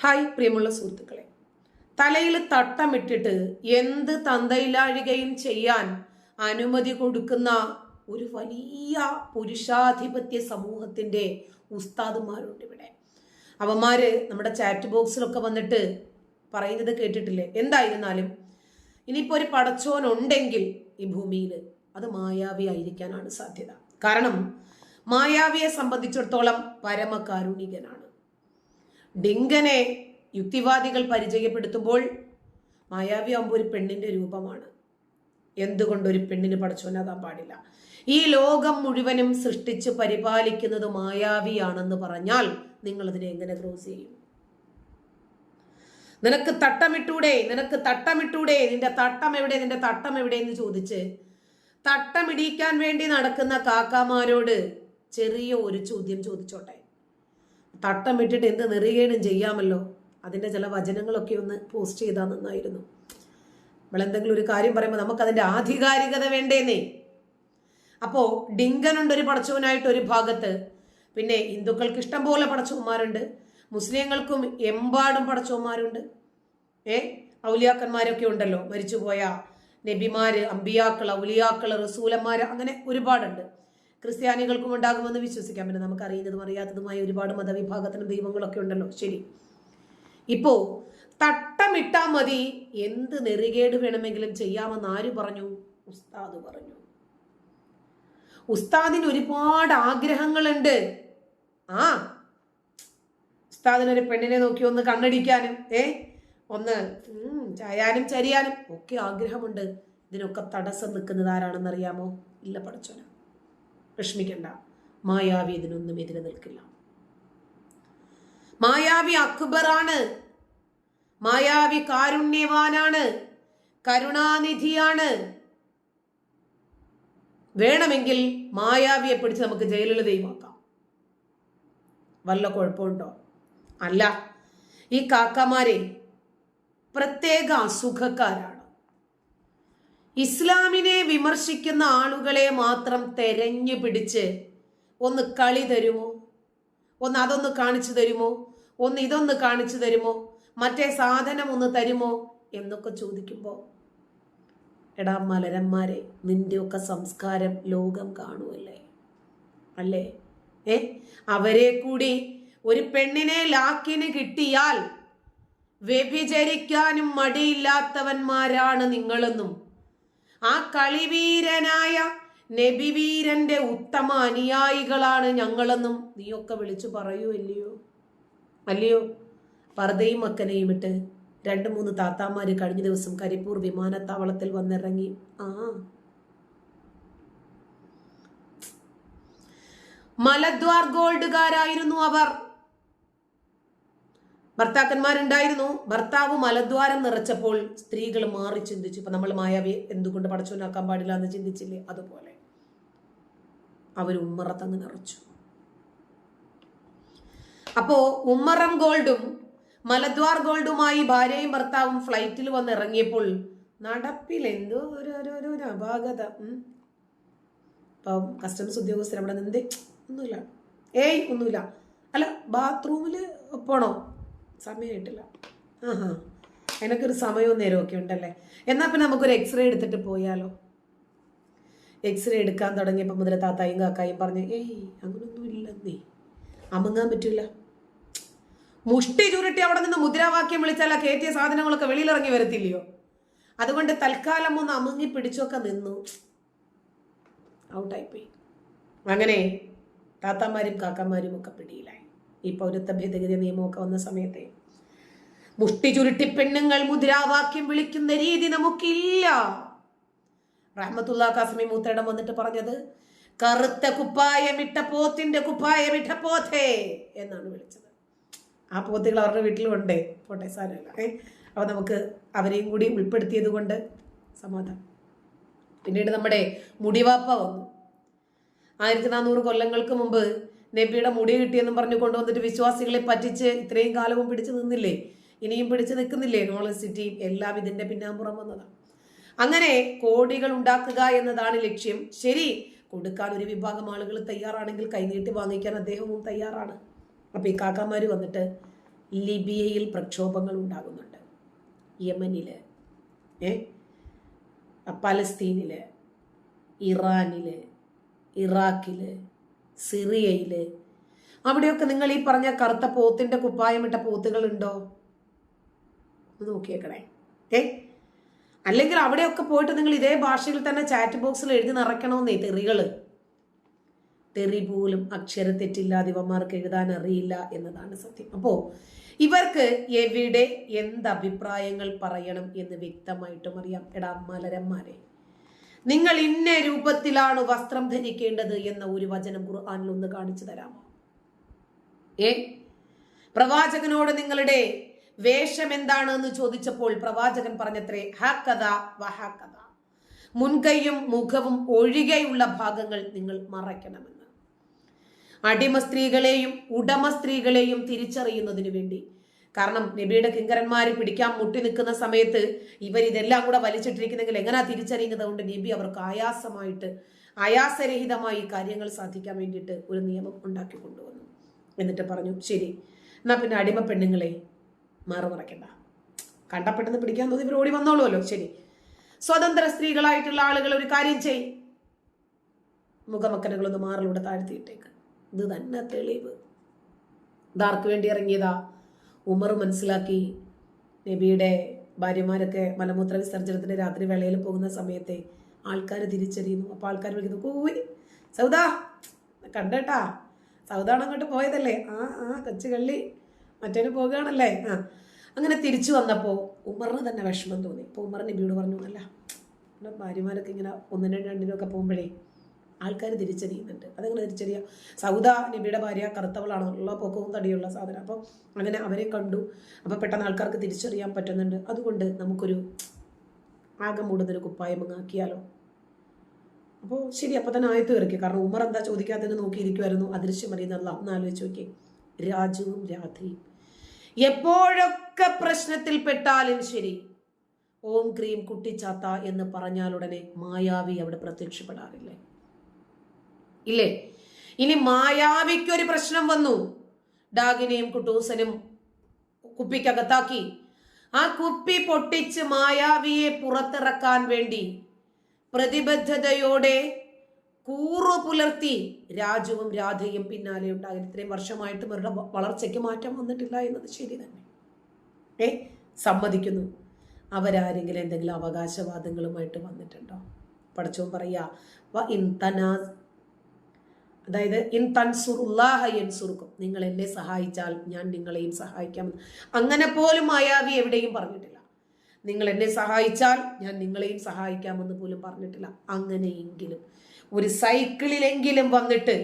Hi പ്രിയമുള്ള സുഹൃത്തുക്കളെ, തലയിൽ തട്ടമിട്ടിട്ട് എന്ത് തന്തയിലാഴുകയും ചെയ്യാൻ അനുമതി കൊടുക്കുന്ന ഒരു വലിയ പുരുഷാധിപത്യ സമൂഹത്തിന്റെ ഉസ്താദുമാരുണ്ട് ഇവിടെ. അവന്മാര് നമ്മുടെ ചാറ്റ് ബോക്സിലൊക്കെ വന്നിട്ട് പറയുന്നത് കേട്ടിട്ടില്ലേ? എന്തായിരുന്നാലും ഇനിയിപ്പോ ഒരു പടച്ചോൻ ഉണ്ടെങ്കിൽ ഈ ഭൂമിയിൽ അത് മായാവി ആയിരിക്കാനാണ് സാധ്യത. കാരണം മായാവിയെ സംബന്ധിച്ചിടത്തോളം പരമകാരുണികനാണ്. ഡിങ്കനെ യുക്തിവാദികൾ പരിചയപ്പെടുത്തുമ്പോൾ മായാവി ആകുമ്പോൾ ഒരു പെണ്ണിന്റെ രൂപമാണ്. എന്തുകൊണ്ടൊരു പെണ്ണിന് പടച്ചോനാകാൻ പാടില്ല? ഈ ലോകം മുഴുവനും സൃഷ്ടിച്ച് പരിപാലിക്കുന്നത് മായാവിയാണെന്ന് പറഞ്ഞാൽ നിങ്ങൾ അതിനെ എങ്ങനെ ക്രോസ് ചെയ്യും? നിനക്ക് തട്ടമിട്ടൂടെ, നിന്റെ തട്ടം എവിടെ എന്ന് ചോദിച്ച് തട്ടമിടിക്കാൻ വേണ്ടി നടക്കുന്ന കാക്കാമാരോട് ചെറിയ ഒരു ചോദ്യം ചോദിച്ചോട്ടെ. തട്ടമിട്ടിട്ട് എന്ത് നെറികേടും ചെയ്യാമല്ലോ. അതിൻ്റെ ചില വചനങ്ങളൊക്കെ ഒന്ന് പോസ്റ്റ് ചെയ്താൽ നന്നായിരുന്നു. നമ്മളെന്തെങ്കിലും ഒരു കാര്യം പറയുമ്പോൾ നമുക്കതിൻ്റെ ആധികാരികത വേണ്ടേന്നേ. അപ്പോൾ ഡിങ്കനുണ്ട് ഒരു പടച്ചവനായിട്ട് ഒരു ഭാഗത്ത്, പിന്നെ ഹിന്ദുക്കൾക്ക് ഇഷ്ടം പോലെ പടച്ചവന്മാരുണ്ട്, മുസ്ലിങ്ങൾക്കും എമ്പാടും പടച്ചവന്മാരുണ്ട്. ഔലിയാക്കന്മാരൊക്കെ ഉണ്ടല്ലോ, മരിച്ചുപോയ നബിമാര്, അമ്പിയാക്കൾ, ഔലിയാക്കൾ, റസൂലന്മാര്, അങ്ങനെ ഒരുപാടുണ്ട്. ക്രിസ്ത്യാനികൾക്കും ഉണ്ടാകുമെന്ന് വിശ്വസിക്കാം. പിന്നെ നമുക്ക് അറിയുന്നതും അറിയാത്തതുമായ ഒരുപാട് മതവിഭാഗത്തിനും ദൈവങ്ങളൊക്കെ ഉണ്ടല്ലോ. ശരി, ഇപ്പോ തട്ടമിട്ടാ മതി, എന്ത് നെറികേട് വേണമെങ്കിലും ചെയ്യാമെന്ന് ആര് പറഞ്ഞു? ഉസ്താദ് പറഞ്ഞു. ഉസ്താദിന് ഒരുപാട് ആഗ്രഹങ്ങളുണ്ട്. ഉസ്താദിനൊരു പെണ്ണിനെ നോക്കി ഒന്ന് കണ്ണടിക്കാനും ഒന്ന് ചായാനും ചരിയാനും ഒക്കെ ആഗ്രഹമുണ്ട്. ഇതിനൊക്കെ തടസ്സം നിൽക്കുന്നത് ആരാണെന്നറിയാമോ? ഇല്ല, പടച്ചോന. വിഷമിക്കണ്ട, മായാവി ഇതിനൊന്നും എതിരെ നിൽക്കില്ല. മായാവി അക്ബറാണ്, മായാവി കാരുണ്യവാനാണ്, കരുണാനിധിയാണ്. വേണമെങ്കിൽ മായാവിയെ പിടിച്ച് നമുക്ക് ജയലളിതയുമാക്കാം. വല്ല കുഴപ്പമുണ്ടോ? അല്ല, ഈ കാക്കമാരെ പ്രത്യേക അസുഖക്കാരാണ്. ഇസ്ലാമിനെ വിമർശിക്കുന്ന ആളുകളെ മാത്രം തെരഞ്ഞു പിടിച്ച് ഒന്ന് കളി തരുമോ, ഒന്ന് അതൊന്ന് കാണിച്ചു തരുമോ, ഒന്ന് ഇതൊന്ന് കാണിച്ചു തരുമോ, മറ്റേ സാധനം ഒന്ന് തരുമോ എന്നൊക്കെ ചോദിക്കുമ്പോൾ, എടാ മലരന്മാരെ, നിന്റെയൊക്കെ സംസ്കാരം ലോകം കാണുമല്ലേ? അല്ലേ? അവരെ കൂടി ഒരു പെണ്ണിനെ ലാക്കിന് കിട്ടിയാൽ വ്യഭിചരിക്കാനും മടിയില്ലാത്തവന്മാരാണ് നിങ്ങളെന്നും, ആ കളിവീരനായ നബിവീരന്റെ ഉത്തമ അനുയായികളാണ് ഞങ്ങളെന്നും നീയൊക്കെ വിളിച്ചു പറയൂ അല്ലയോ? പർദ്ദയും മക്കനെയും ഇട്ട് 2-3 താത്താമാര് കഴിഞ്ഞ ദിവസം കരിപ്പൂർ വിമാനത്താവളത്തിൽ വന്നിറങ്ങി. മലദ്വാർ ഗോൾഡുകാരായിരുന്നു അവർ. ഭർത്താക്കന്മാരുണ്ടായിരുന്നു. ഭർത്താവ് മലദ്വാരം നിറച്ചപ്പോൾ സ്ത്രീകൾ മാറി ചിന്തിച്ചു. ഇപ്പൊ നമ്മൾ മായാവി എന്തുകൊണ്ട് പടച്ചോനാക്കാൻ പാടില്ല എന്ന് ചിന്തിച്ചില്ലേ? അതുപോലെ അവർ ഉമ്മറത്തങ്ങ് നിറച്ചു. അപ്പോ ഉമ്മറം ഗോൾഡും മലദ്വാർ ഗോൾഡുമായി ഭാര്യയും ഭർത്താവും ഫ്ലൈറ്റിൽ വന്ന് ഇറങ്ങിയപ്പോൾ നടപ്പിൽ എന്തോ ഒരു അപാകത. ഇപ്പം കസ്റ്റംസ് ഉദ്യോഗസ്ഥർ അവിടെ നിന്ന് ഒന്നുമില്ല, ഒന്നുമില്ല. അല്ല, ബാത്റൂമില് പോണോ? സമയമായിട്ടില്ല. അതിനൊക്കെ സമയവും നേരവും ഒക്കെ ഉണ്ടല്ലേ. എന്നാൽ പിന്നെ നമുക്കൊരു എക്സ്റേ എടുത്തിട്ട് പോയാലോ? എക്സ്റേ എടുക്കാൻ തുടങ്ങിയപ്പോൾ മുതൽ താത്തായും കാക്കായും പറഞ്ഞ് അങ്ങനൊന്നും ഇല്ലെന്നേ, അമുങ്ങാൻ പറ്റില്ല. മുഷ്ടി ചുരുട്ടി അവിടെ നിന്ന് മുദ്രാവാക്യം വിളിച്ചാൽ കയറ്റിയ സാധനങ്ങളൊക്കെ വെളിയിലിറങ്ങി വരത്തില്ലയോ? അതുകൊണ്ട് തൽക്കാലം ഒന്ന് അമുങ്ങി പിടിച്ചൊക്കെ നിന്നു, ഔട്ടായിപ്പോയി. അങ്ങനെ താത്താമാരും കാക്കാമാരും ഒക്കെ പിടിയിലായി. ഈ പൗരത്വ ഭേദഗതി നിയമമൊക്കെ വന്ന സമയത്തെ മുഷ്ടി ചുരുട്ടി പെണ്ണുങ്ങൾ മുദ്രാവാക്യം വിളിക്കുന്ന രീതി നമുക്കില്ല. റഹ്മത്തുള്ളാഹി ഖാസിമി മൂത്തയിടം വന്നിട്ട് പറഞ്ഞത്, കറുത്ത കുപ്പായമിട്ട പോത്തിന്റെ കുപ്പായമിട്ട പോത്തേ എന്നാണ് വിളിച്ചത്. ആ പോത്തുകൾ അവരുടെ വീട്ടിലും ഉണ്ടേ, പോട്ടെ, സാരമില്ല. അപ്പൊ നമുക്ക് അവരെയും കൂടി ഉൾപ്പെടുത്തിയത് കൊണ്ട് സമാധാനം. പിന്നീട് നമ്മുടെ മുടിവാപ്പ വന്നു. 1400 കൊല്ലങ്ങൾക്ക് മുമ്പ് നബിയുടെ മുടി കിട്ടിയെന്നും പറഞ്ഞു കൊണ്ടുവന്നിട്ട് വിശ്വാസികളെ പറ്റിച്ച് ഇത്രയും കാലവും പിടിച്ചു നിന്നില്ലേ? ഇനിയും പിടിച്ചു നിൽക്കുന്നില്ലേ? യൂണിവേഴ്സിറ്റിയും എല്ലാം ഇതിന്റെ പിന്നാമ്പുറം വന്നതാണ്. അങ്ങനെ കോടികൾ ഉണ്ടാക്കുക എന്നതാണ് ലക്ഷ്യം. ശരി, കൊടുക്കാൻ ഒരു വിഭാഗം ആളുകൾ തയ്യാറാണെങ്കിൽ കൈനീട്ടി വാങ്ങിക്കാൻ അദ്ദേഹവും തയ്യാറാണ്. അപ്പൊ ഈ കാക്കാമാര് വന്നിട്ട് ലിബിയയിൽ പ്രക്ഷോഭങ്ങൾ ഉണ്ടാകുന്നുണ്ട്, യമനില്, പലസ്തീനില്, ഇറാനില്, ഇറാഖില്, സിറിയയില്, അവിടെയൊക്കെ നിങ്ങൾ ഈ പറഞ്ഞ കറുത്ത പോത്തിന്റെ കുപ്പായമിട്ട പോത്തുകൾ ഉണ്ടോ? നോക്കിയേക്കണേ. അല്ലെങ്കിൽ അവിടെയൊക്കെ പോയിട്ട് നിങ്ങൾ ഇതേ ഭാഷയിൽ തന്നെ ചാറ്റ് ബോക്സിൽ എഴുതി നിറയ്ക്കണമെന്നേ തെറികള്. തെറി പോലും അക്ഷരത്തെറ്റില്ലാതെ ഇവന്മാർക്ക് എഴുതാൻ അറിയില്ല എന്നതാണ് സത്യം. അപ്പോ ഇവർക്ക് എവിടെ എന്ത് അഭിപ്രായങ്ങൾ പറയണം എന്ന് വ്യക്തമായിട്ടും അറിയാം. എടാ മലരന്മാരെ, നിങ്ങൾ ഇന്ന രൂപത്തിലാണ് വസ്ത്രം ധരിക്കേണ്ടത് എന്ന ഒരു വചനം ഖുർആനിൽ ഒന്ന് കാണിച്ചു തരാമോ? പ്രവാചകനോട് നിങ്ങളുടെ വേഷം എന്താണെന്ന് ചോദിച്ചപ്പോൾ പ്രവാചകൻ പറഞ്ഞത്രേ ഹക്കഥ വഹക്കഥ, മുൻകൈയും മുഖവും ഒഴികെയുള്ള ഭാഗങ്ങൾ നിങ്ങൾ മറയ്ക്കണമെന്ന്. അടിമ സ്ത്രീകളെയും ഉടമ സ്ത്രീകളെയും തിരിച്ചറിയുന്നതിന് വേണ്ടി. കാരണം നബിയുടെ കിങ്കരന്മാര് പിടിക്കാൻ മുട്ടി നിൽക്കുന്ന സമയത്ത് ഇവർ ഇതെല്ലാം കൂടെ വലിച്ചിട്ടിരിക്കുന്നെങ്കിൽ എങ്ങനെയാ തിരിച്ചറിയുന്നത്? കൊണ്ട് നബി അവർക്ക് ആയാസരഹിതമായി കാര്യങ്ങൾ സാധിക്കാൻ വേണ്ടിയിട്ട് ഒരു നിയമം ഉണ്ടാക്കി കൊണ്ടുവന്നു. എന്നിട്ട് പറഞ്ഞു, ശരി എന്നാ പിന്നെ അടിമ പെണ്ണുങ്ങളെ മറക്കണ്ട, കണ്ടപ്പെട്ടെന്ന് പിടിക്കാൻ തോന്നി ഇവർ ഓടി വന്നോളൂല്ലോ. ശരി, സ്വതന്ത്ര സ്ത്രീകളായിട്ടുള്ള ആളുകൾ ഒരു കാര്യം ചെയ്, മുഖമക്കനകളൊന്ന് മാറിലൂടെ താഴ്ത്തിയിട്ടേക്ക്. ഇത് തന്നെ തെളിവ്. ഇതാർക്ക് വേണ്ടി ഇറങ്ങിയതാ? ഉമർ മനസ്സിലാക്കി നബിയുടെ ഭാര്യമാരൊക്കെ മലമൂത്ര വിസർജനത്തിന് രാത്രി വേളയിൽ പോകുന്ന സമയത്തെ ആൾക്കാർ തിരിച്ചറിയുന്നു. അപ്പൊ ആൾക്കാർ വിളിക്കുന്നു, കൂയി സൗദാ കണ്ടേട്ടാ, സൗദാണ് അങ്ങോട്ട് പോയതല്ലേ, കൊച്ചു കള്ളി മറ്റേന് പോകുകയാണല്ലേ. അങ്ങനെ തിരിച്ചു വന്നപ്പോൾ ഉമറിന് തന്നെ വിഷമം തോന്നി. അപ്പോൾ ഉമർ നബിയോട് പറഞ്ഞു, അല്ല ഭാര്യമാരൊക്കെ ഇങ്ങനെ ഒന്നിനും രണ്ടിനും ഒക്കെ പോകുമ്പോഴേ ആൾക്കാർ തിരിച്ചറിയുന്നുണ്ട്. അതെങ്ങനെ തിരിച്ചറിയാം? സൗദ നബിയുടെ ഭാര്യ കറുത്തവളാണോ, ഉള്ള പൊക്കവും തടിയുള്ള സാധനം. അപ്പം അങ്ങനെ അവരെ കണ്ടു. അപ്പം പെട്ടെന്ന് ആൾക്കാർക്ക് തിരിച്ചറിയാൻ പറ്റുന്നുണ്ട്. അതുകൊണ്ട് നമുക്കൊരു ആകെ മൂടുന്നൊരു കുപ്പായം ആക്കിയാലോ? അപ്പോൾ ശരി, അപ്പം തന്നെ ആയത്ത് ഇറക്കി. കാരണം ഉമർ എന്താ ചോദിക്കാത്തതിന് നോക്കിയിരിക്കുമായിരുന്നു. അദൃശ്യം അറിയുന്നല്ല. ഒന്ന് ആലോചിച്ച് നോക്കി, രാജുവും രാധയും എപ്പോഴൊക്കെ പ്രശ്നത്തിൽപ്പെട്ടാലും ശരി ഓം ക്രീം കുട്ടിച്ചാത്ത എന്ന് പറഞ്ഞാലുടനെ മായാവി അവിടെ പ്രത്യക്ഷപ്പെടാറില്ലേ? ഇല്ലേ? ഇനി മായാവിക്കൊരു പ്രശ്നം വന്നു, ഡാഗിനെയും കുട്ടൂസനും കുപ്പിക്കകത്താക്കി. ആ കുപ്പി പൊട്ടിച്ച് മായാവിയെ പുറത്തിറക്കാൻ വേണ്ടി പ്രതിബദ്ധതയോടെ കൂറു പുലർത്തി രാജുവും രാധയും പിന്നാലെ ഉണ്ടാകും. ഇത്രയും വർഷമായിട്ട് ഇവരുടെ വളർച്ചയ്ക്ക് മാറ്റം വന്നിട്ടില്ല എന്നത് ശരി തന്നെ. സമ്മതിക്കുന്നു. അവരാരെങ്കിലും എന്തെങ്കിലും അവകാശവാദങ്ങളുമായിട്ട് വന്നിട്ടുണ്ടോ? പടച്ചോൻ പറയാ, അതായത് ഇൻ തൻസുറുല്ലാഹ യൻസുറുക്കും, നിങ്ങൾ എന്നെ സഹായിച്ചാൽ ഞാൻ നിങ്ങളെയും സഹായിക്കാമെന്ന്. അങ്ങനെ പോലും മായാവി എവിടെയും പറഞ്ഞിട്ടില്ല. നിങ്ങൾ എന്നെ സഹായിച്ചാൽ ഞാൻ നിങ്ങളെയും സഹായിക്കാമെന്ന് പോലും പറഞ്ഞിട്ടില്ല. അങ്ങനെയെങ്കിലും ഒരു സൈക്കിളിലെങ്കിലും വന്നിട്ട്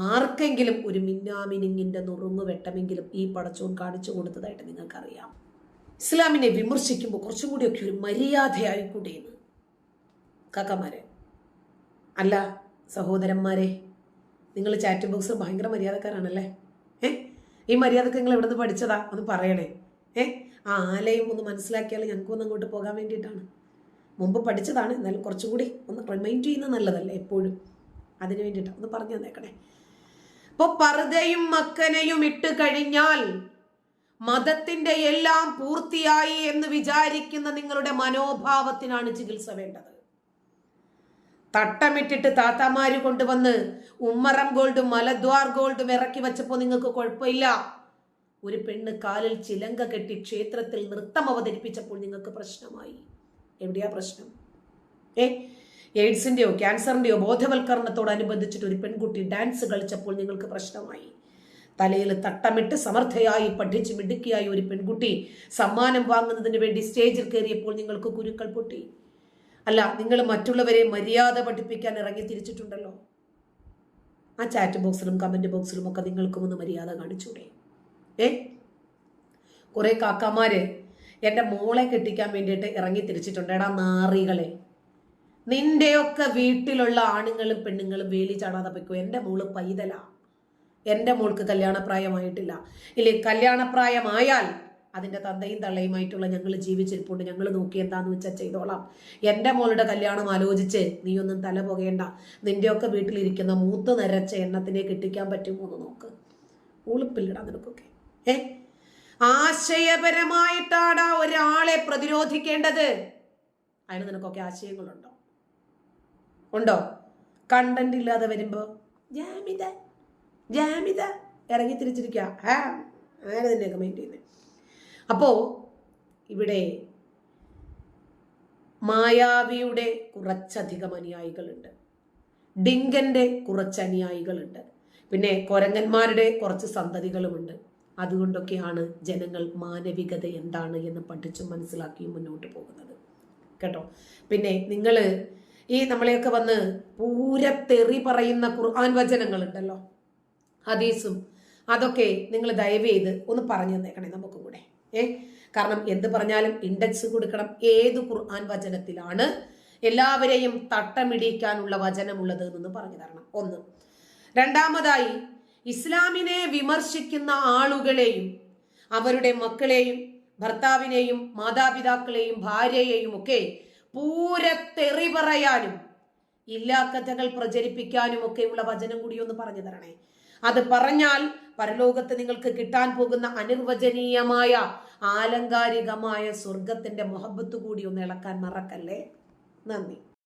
ആർക്കെങ്കിലും ഒരു മിന്നാമിനിങ്ങിന്റെ നുറുങ്ങു വെട്ടമെങ്കിലും ഈ പടച്ചോൻ കാണിച്ചു കൊടുത്തതായിട്ട് നിങ്ങൾക്കറിയാം. ഇസ്ലാമിനെ വിമർശിക്കുമ്പോൾ കുറച്ചും കൂടിയൊക്കെ ഒരു മര്യാദയായിക്കൂടെയെന്ന് കാക്കമാരെ. അല്ല സഹോദരന്മാരെ, നിങ്ങൾ ചാറ്റ് ബോക്സിൽ ഭയങ്കര മര്യാദക്കാരാണല്ലേ. ഈ മര്യാദക്ക് നിങ്ങൾ എവിടെ നിന്ന് പഠിച്ചതാ? ഒന്ന് പറയണേ. ആ ആലയം ഒന്ന് മനസ്സിലാക്കിയാൽ ഞങ്ങൾക്കൊന്ന് അങ്ങോട്ട് പോകാൻ വേണ്ടിയിട്ടാണ്. മുമ്പ് പഠിച്ചതാണ്, എന്നാലും കുറച്ചും കൂടി ഒന്ന് റിമൈൻഡ് ചെയ്യുന്നത് നല്ലതല്ലേ എപ്പോഴും. അതിന് വേണ്ടിയിട്ടാണ്, ഒന്ന് പറഞ്ഞു തന്നേക്കണേ. അപ്പോൾ പർദയും മക്കനയും ഇട്ട് കഴിഞ്ഞാൽ മതത്തിന്റെ എല്ലാം പൂർത്തിയായി എന്ന് വിചാരിക്കുന്ന നിങ്ങളുടെ മനോഭാവത്തിനാണ് ചികിത്സ വേണ്ടത്. തട്ടമിട്ടിട്ട് താത്താമാര് കൊണ്ടുവന്ന് ഉമ്മറം ഗോൾഡും മലദ്വാർ ഗോൾഡും ഇറക്കി വെച്ചപ്പോൾ നിങ്ങൾക്ക് കുഴപ്പമില്ല. ഒരു പെണ്ണ് കാലിൽ ചിലങ്ക കെട്ടി ക്ഷേത്രത്തിൽ നൃത്തം അവതരിപ്പിച്ചപ്പോൾ നിങ്ങൾക്ക് പ്രശ്നമായി. എവിടെയാ പ്രശ്നം? എയ്ഡ്സിന്റെയോ ക്യാൻസറിന്റെയോ ബോധവൽക്കരണത്തോടനുബന്ധിച്ചിട്ട് ഒരു പെൺകുട്ടി ഡാൻസ് കളിച്ചപ്പോൾ നിങ്ങൾക്ക് പ്രശ്നമായി. തലയിൽ തട്ടമിട്ട് സമർത്ഥയായി പഠിച്ച് മിടുക്കിയായി ഒരു പെൺകുട്ടി സമ്മാനം വാങ്ങുന്നതിന് വേണ്ടി സ്റ്റേജിൽ കയറിയപ്പോൾ നിങ്ങൾക്ക് കുരുക്കൾ പൊട്ടി. അല്ല, നിങ്ങൾ മറ്റുള്ളവരെ മര്യാദ പഠിപ്പിക്കാൻ ഇറങ്ങി തിരിച്ചിട്ടുണ്ടല്ലോ. ആ ചാറ്റ് ബോക്സിലും കമന്റ് ബോക്സിലും ഒക്കെ നിങ്ങൾക്കും ഒന്ന് മര്യാദ കാണിച്ചൂടെ? കുറെ കാക്കാമാര് എൻ്റെ മോളെ കെട്ടിക്കാൻ വേണ്ടിയിട്ട് ഇറങ്ങി തിരിച്ചിട്ടുണ്ട്. എടാ നാറികളെ, നിന്റെയൊക്കെ വീട്ടിലുള്ള ആണുങ്ങളും പെണ്ണുങ്ങളും വേലി ചാടാതെ പൊയ്ക്കോ. എൻ്റെ മോള് പൈതലാ, എൻ്റെ മോൾക്ക് കല്യാണപ്രായമായിട്ടില്ല. ഇല്ലേ, കല്യാണപ്രായമായാൽ അതിൻ്റെ തന്തയും തള്ളയുമായിട്ടുള്ള ഞങ്ങൾ ജീവിച്ചിരിപ്പുണ്ട്, ഞങ്ങൾ നോക്കി എന്താന്ന് വെച്ചാൽ ചെയ്തോളാം. എൻ്റെ മോളുടെ കല്യാണം ആലോചിച്ച് നീയൊന്നും തല പുകയണ്ട. നിന്റെയൊക്കെ വീട്ടിലിരിക്കുന്ന മൂത്ത് നരച്ച എണ്ണത്തിനെ കെട്ടിക്കാൻ പറ്റുമോ എന്ന് നോക്ക്. ഉളുപ്പില്ലടാ നിനക്കൊക്കെ. ആശയപരമായിട്ടാണ് ഒരാളെ പ്രതിരോധിക്കേണ്ടത്. അതിന് നിനക്കൊക്കെ ആശയങ്ങളുണ്ടോ? ഉണ്ടോ? കണ്ടന്റ് ഇല്ലാതെ വരുമ്പോ ജാമിത ഇറങ്ങി തിരിച്ചിരിക്കുക. അങ്ങനെ തന്നെ കമന്റ് ചെയ്യുന്നത്. അപ്പോ ഇവിടെ മായാവിയുടെ കുറച്ചധികം അനുയായികളുണ്ട്, ഡിങ്കന്റെ കുറച്ച് അനുയായികളുണ്ട്, പിന്നെ കൊരങ്ങന്മാരുടെ കുറച്ച് സന്തതികളുമുണ്ട്. അതുകൊണ്ടൊക്കെയാണ് ജനങ്ങൾ മാനവികത എന്താണ് എന്ന് പഠിച്ചും മനസ്സിലാക്കിയും മുന്നോട്ട് പോകുന്നത് കേട്ടോ. പിന്നെ നിങ്ങൾ ഈ നമ്മളെയൊക്കെ വന്ന് പൂരത്തെറി പറയുന്ന ഖുർആൻ വചനങ്ങളുണ്ടല്ലോ, ഹദീസും, അതൊക്കെ നിങ്ങൾ ദയവ് ചെയ്ത് ഒന്ന് പറഞ്ഞു തന്നേക്കണേ നമുക്കും കൂടെ. കാരണം എന്ത് പറഞ്ഞാലും ഇൻഡെക്സ് കൊടുക്കണം. ഏത് ഖുർആൻ വചനത്തിലാണ് എല്ലാവരെയും തട്ടമിടിക്കാനുള്ള വചനമുള്ളത് എന്ന് പറഞ്ഞു തരണം. ഒന്ന്. രണ്ടാമതായി, ഇസ്ലാമിനെ വിമർശിക്കുന്ന ആളുകളെയും അവരുടെ മക്കളെയും ഭർത്താവിനെയും മാതാപിതാക്കളെയും ഭാര്യയെയും ഒക്കെ പൂരത്തെറി പറയാനും ഇല്ലാക്കഥകൾ പ്രചരിപ്പിക്കാനും ഒക്കെയുള്ള വചനം കൂടി ഒന്ന് പറഞ്ഞു തരണേ. അത് പറഞ്ഞാൽ പരലോകത്ത് നിങ്ങൾക്ക് കിട്ടാൻ പോകുന്ന അനിർവചനീയമായ ആലങ്കാരികമായ സ്വർഗത്തിന്റെ മുഹബത്ത് കൂടി ഒന്ന് ഇളക്കാൻ മറക്കല്ലേ. നന്ദി.